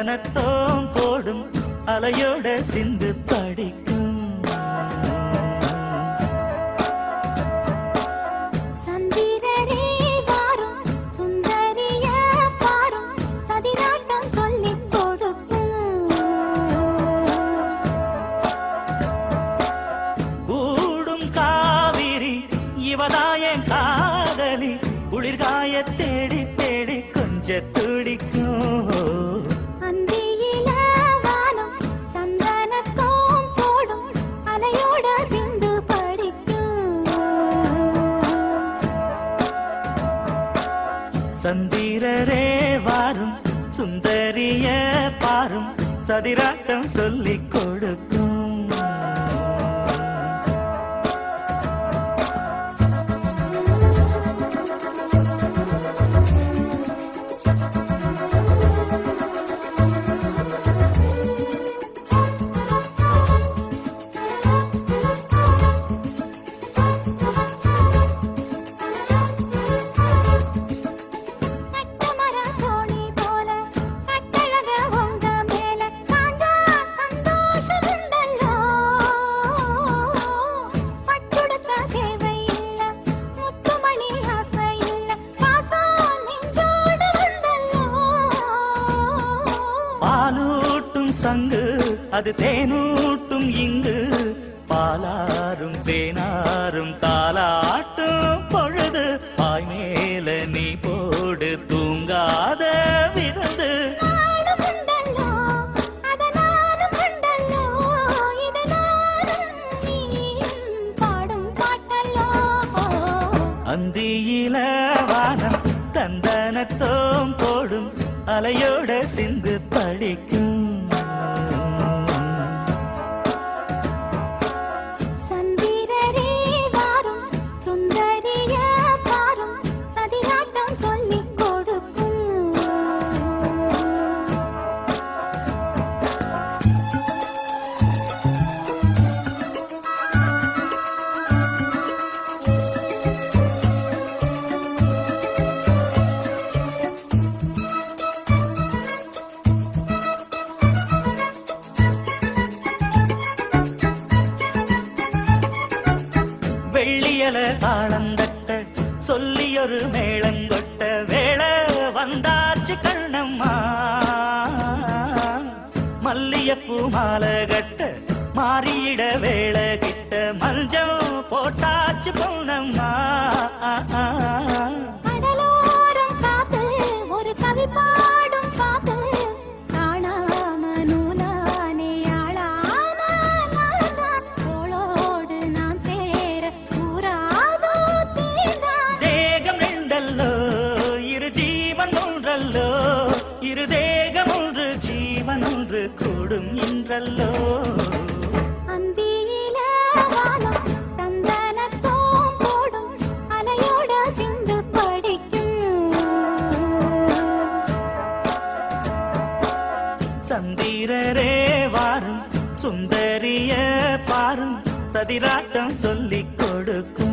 சந்தனத்தோம் போடும் அலையோட சிந்து படிக்கும். சந்திரரே வாரும் சுந்தரிய பாரும் சதிராட்டம் சொல்லிக் கொடுக்கும். கூடும் காவிரி இவதாயன் காதலி குளிர்காய தேடி தேடி கொஞ்ச துடிக்கும். அந்தியில வானம் சந்தனத்தோம் போடும் அலையோட சிந்து படிக்கும். சந்திரரே வாரும் சுந்தரிய பாரும் சதிராட்டம் சொல்லிக் கொடுக்கும். கட்டமர தோணி போல கட்டழக உங்க மேல சாஞ்சா சந்தோஷம் உண்டல்லோ. பட்டுடுத்த தேவை இல்ல முத்துமணி ஆசை இல்ல பாசம் நெஞ்சோடு வந்தல்லோ. பாலூட்டும் சங்கு அது தேனூட்டும் இங்கு பாலாரும் தேனாரும் தாலாட்டும் பொழுது பாய் மேல நீ போடு தூங்காத விருந்து. நானும் உண்டல்லோ அத நானும் உண்டல்லோ இத நானும் நீயும் பாடும் பாட்டல்லோ. அந்தியில வானம் தந்தனத்தோம் போடும் அலையோட சிந்து படிக்கும். சந்திரரே வாரும் சுந்தரிய பாரும் சதிராட்டம் சொல்லிக் கொடுக்கும். வெள்ளியல தாளந்தட்ட சொல்லியொரு மேளங்கொட்ட வேளை வந்தாச்சு கண்ணம்மா. மல்லியப்பூ மாலை கட்ட மாறியிட வேளை கிட்ட மஞ்சள் போட்டாச்சு பொன்னம்மா. கடலோரம் காத்து ஒரு கவி பாடும் பாத்து காணாம நூலானே ஆளான நான்தான். தோளோடு நான் சேர கூறாதோ தீர்ந்தான். தேகம் ரெண்டல்லோ இரு ஜீவன் ஒன்றல்லோ இரு தேகம் ஒன்று ஜீவன் ஒன்று கூடும் இன்றல்லோ. அந்தியில வானம் சந்தனத்தோம் போடும் அலையோட சிந்து படிக்கும். சந்திரரே வாரும் சுந்தரிய பாரும் சதிராட்டம் சொல்லிக் கொடுக்கும்.